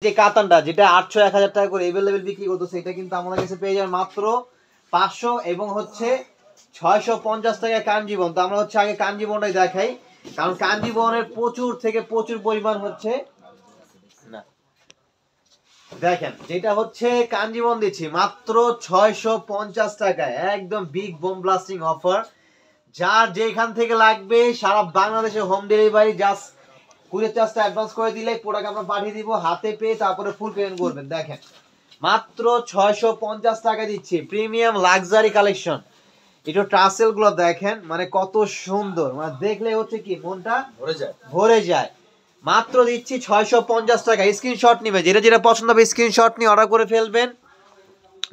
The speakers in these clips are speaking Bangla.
যে কাতানটা যেটা 800-1000 টাকা করে अवेलेबल বিক্রি করতেছে, এটা কিন্তু আমাদের কাছে পেয়ে যাবেন মাত্র 500 এবং হচ্ছে 650 টাকায় কাঞ্জিবরম। তো আমরা হচ্ছে আগে কাঞ্জিবরমটাই দেখাই, কারণ কাঞ্জিবরমের প্রচুর থেকে প্রচুর পরিমাণ হচ্ছে না। দেখেন যেটা হচ্ছে কাঞ্জিবরম দিচ্ছি মাত্র 650 টাকায়, একদম বিগ বোম ব্লাস্টিং অফার। যার যেখান থেকে লাগবে সারা বাংলাদেশে হোম ডেলিভারি, জাস্ট কুরিয়ার চার্জটা অ্যাডভান্স করে দিলে প্রোডাক্ট আমরা পাঠিয়ে দিব হাতে পেয়ে, তারপরে ফুল পেমেন্ট করবেন। দেখেন মাত্র 650 টাকা দিচ্ছি, প্রিমিয়াম লাক্সারি কালেকশন। একটু টাসেল গুলো দেখেন, মানে কত সুন্দর, মানে দেখলে হচ্ছে কি মনটা ভরে যায়। মাত্র দিচ্ছি 650 টাকা। স্ক্রিনশট নিবে, যেটা যেটা পছন্দ হবে স্ক্রিনশট নিয়ে অর্ডার করে ফেলবেন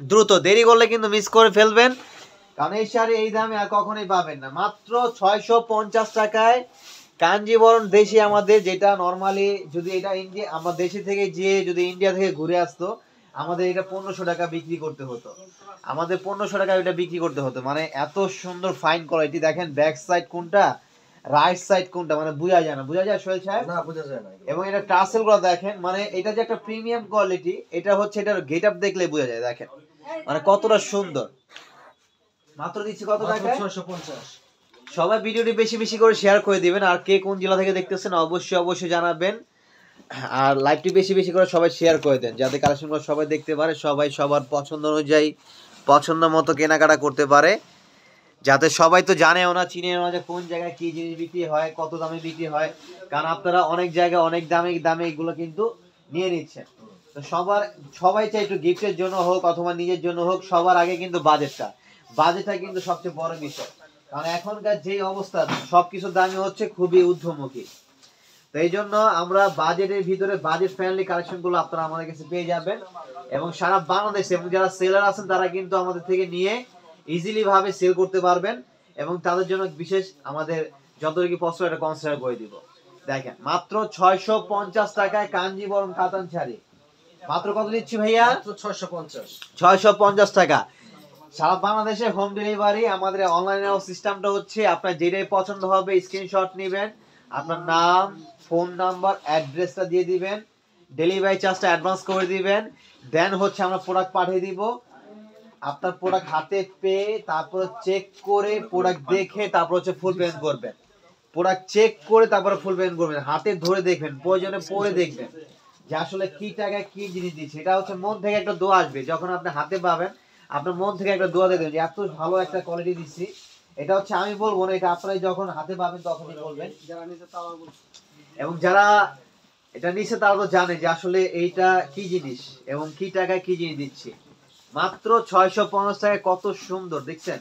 দ্রুত, দেরি করলে কিন্তু মিস করে ফেলবেন, কারণ এই শাড়ি এই দামে আর কখনোই পাবেন না। মাত্র 650 টাকায় কাঞ্জিবরম দেশি আমাদের, যেটা নরমালি যদি এটা ইন্ডিয়া আমরা দেশি থেকে যে যদি ইন্ডিয়া থেকে ঘুরে আসতো আমাদের এটা 1500 টাকা বিক্রি করতে হতো, আমাদের 1500 টাকা এটা বিক্রি করতে হতো। মানে এত সুন্দর ফাইন কোয়ালিটি। দেখেন ব্যাক সাইড কোনটা রাইট সাইড কোনটা মানে বোঝা যায় না, বোঝা যায় সোহেল সাহেব? না বোঝা যায় না। এবং এটা টাসেল গুলো দেখেন, মানে এটা যে একটা প্রিমিয়াম কোয়ালিটি, এটা হচ্ছে এটার গেটআপ দেখলে বোঝা যায়। দেখেন মানে কতটা সুন্দর। মাত্র দিচ্ছি কত টাকা? 650। সবাই ভিডিওটি বেশি বেশি করে শেয়ার করে দিবেন, আর কে কোন জেলা থেকে দেখতেছেন অবশ্যই অবশ্যই জানাবেন, আর লাইভটি বেশি বেশি করে সবাই শেয়ার করে দেন যাতে কালেকশনগুলো সবাই দেখতে পারে, সবাই সবার পছন্দ অনুযায়ী পছন্দ মতো কেনাকাটা করতে পারে, যাতে সবাই তো জানেও না চিনেও না যে কোন জায়গায় কি জিনিস বিক্রি হয়, কত দামে বিক্রি হয়, কারণ আপনারা অনেক জায়গায় অনেক দামে দামে এগুলো কিন্তু নিয়ে নিচ্ছেন। তো সবাই চাই একটু গিফটের জন্য হোক অথবা নিজের জন্য হোক, সবার আগে কিন্তু বাজেটটা কিন্তু সবচেয়ে বড় বিষয়, কারণ এখনকার যে অবস্থা সবকিছুর দামই হচ্ছে খুবই ঊর্ধ্বমুখী। তো এই জন্য আমরা বাজেটের ভিতরে বাজেট ফ্রেন্ডলি কালেকশন গুলো আপনারা আমাদের কাছে পেয়ে যাবেন, এবং সারা বাংলাদেশে, এবং যারা সেলার আছেন তারা কিন্তু আমাদের থেকে নিয়ে ইজিলি ভাবে সেল করতে পারবেন, এবং তাদের জন্য বিশেষ আমাদের যতটুকু পছন্দ এটা কনসিডার করে দিব। দেখেন মাত্র 650 টাকায় কাঞ্জিবরম কাতান শাড়ি, মাত্র কত দিচ্ছি ভাইয়া? মাত্র 650। 650 টাকা সারা বাংলাদেশে হোম ডেলিভারি। আমাদের অনলাইনে সিস্টেমটা হচ্ছে আপনার যেটাই পছন্দ হবে স্ক্রিনশট নেবেন, আপনার নাম ফোন নাম্বার অ্যাড্রেসটা দিয়ে দিবেন, ডেলিভারি চার্জটা অ্যাডভান্স করে দিবেন, দেন হচ্ছে আমরা প্রোডাক্ট পাঠিয়ে দিব। আপনার প্রোডাক্ট হাতে পেয়ে তারপর চেক করে প্রোডাক্ট দেখে তারপর হচ্ছে ফুল পেমেন্ট করবেন, প্রোডাক্ট চেক করে তারপরে ফুল পেমেন্ট করবেন, হাতে ধরে দেখবেন, প্রয়োজনে পরে দেখবেন যে আসলে কি টাকায় কি জিনিস দিচ্ছে। এটা হচ্ছে মন থেকে একটা দোয়া আসবে যখন আপনি হাতে পাবেন, আপনার মন থেকে একটা দোয়া দেবেন যে এত ভালো একটা কোয়ালিটি দিচ্ছি। এটা হচ্ছে আমি বলবো না, এটা আপনারা যখন হাতে পাবেন তখনই বলবেন, এবং যারা এটা নিচ্ছে তারা তো জানে যে আসলে এইটা কি জিনিস এবং কি টাকায় কি জিনিস দিচ্ছি। মাত্র 650 টাকায় কত সুন্দর দেখছেন।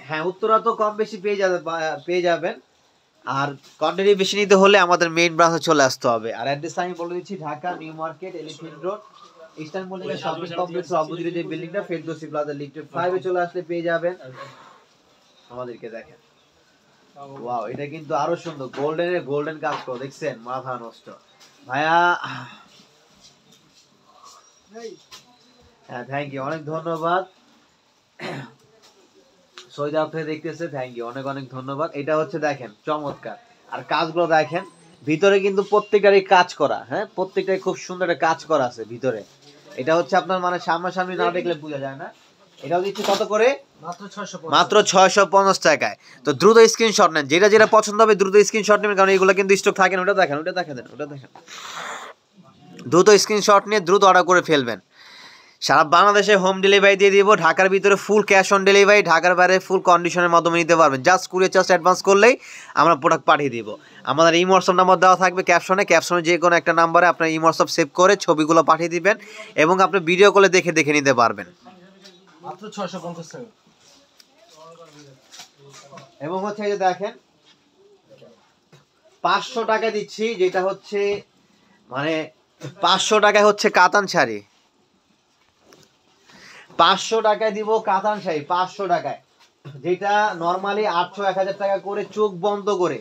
হ্যাঁ উত্তরা তো কম বেশি পেয়ে যাবেন, আর কোয়ান্টিটি বেশি নিতে হলে আমাদের মেইন ব্রাঞ্চে চলে আসতে হবে। আর অ্যাড্রেস আমি বলে দিচ্ছি, Dhaka new market elephant road eastern Mallika shopping complex অপোজিটে যে বিল্ডিংটা ফেরদৌসি প্লাজা লিফটেড 5 এ চলে আসলে পেয়ে যাবেন আমাদেরকে। দেখেন ওয়াও, এটা কিন্তু আরো সুন্দর, গোল্ডেন কাজ করে দেখছেন, মাথা নষ্ট ভাইয়া। হ্যাঁ থ্যাংক ইউ, অনেক ধন্যবাদ। সৈয়দ আপনি দেখতেছে, থ্যাংক ইউ, অনেক অনেক ধন্যবাদ। এটা হচ্ছে দেখেন চমৎকার, আর কাজগুলো দেখেন ভিতরে কিন্তু প্রত্যেকটারই কাজ করা, হ্যাঁ প্রত্যেকটাই খুব সুন্দর একটা কাজ করা আছে ভিতরে। এটা হচ্ছে আপনার মানে সামনাসামনি না দেখলে বোঝা যায় না। এটাও দিচ্ছি কত করে? মাত্র 650 টাকায়। তো দ্রুত স্ক্রিনশট নেন, যেটা যেটা পছন্দ হবে দ্রুত স্ক্রিনশট নেবেন, কারণ এগুলো কিন্তু স্টক থাকে না। ওটা দেখেন দ্রুত স্ক্রিনশট নিয়ে দ্রুত অর্ডার করে ফেলবেন। সারা বাংলাদেশে হোম ডেলিভারি দিয়ে দিব, ঢাকার ভিতরে ফুল ক্যাশ অন ডেলিভারি, ঢাকার বাইরে ফুল কন্ডিশনের মাধ্যমে নিতে পারবেন। জাস্ট কুরিয়ার চার্জ অ্যাডভান্স করলেই আমরা প্রোডাক্ট পাঠিয়ে দিব। আমাদের এই হোয়াটসঅ্যাপ নাম্বার দেওয়া থাকবে ক্যাপশনে যে কোনো একটা নাম্বারে আপনার এই হোয়াটসঅ্যাপ সেভ করে ছবিগুলো পাঠিয়ে দিবেন, এবং আপনি ভিডিও কলে দেখে নিতে পারবেন। মাত্র 650 টাকা। এবং হচ্ছে এই যে দেখেন 500 টাকা দিচ্ছি, যেটা হচ্ছে মানে 500 টাকায় হচ্ছে কাতান শাড়ি, 500 টাকায় দিব কাতান শাড়ি 500 টাকায়, যেটা নরমালি 800-1000 টাকা করে চোখ বন্ধ করে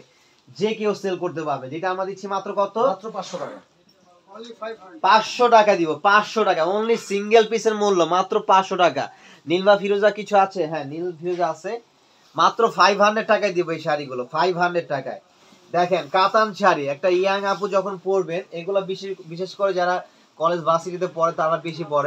যে কেউ সেল করতে পারবে, যেটা আমরা দিচ্ছি মাত্র কত? মাত্র 500 টাকা। 500 টাকা দিব, 500 টাকা অনলি, সিঙ্গেল পিসের মূল্য মাত্র 500 টাকা। নীল বা ফিরোজা কিছু আছে? হ্যাঁ নীল ফিরোজা আছে, মাত্র 500 টাকায় দিব এই শাড়িগুলো, 500 টাকায়। দেখেন কাতান শাড়ি একটা ইয়াং আপু যখন পরবেন, এগুলো বিশেষ করে যারা কলেজ ভার্সিটিতে পড়ে তারা বেশি পরে।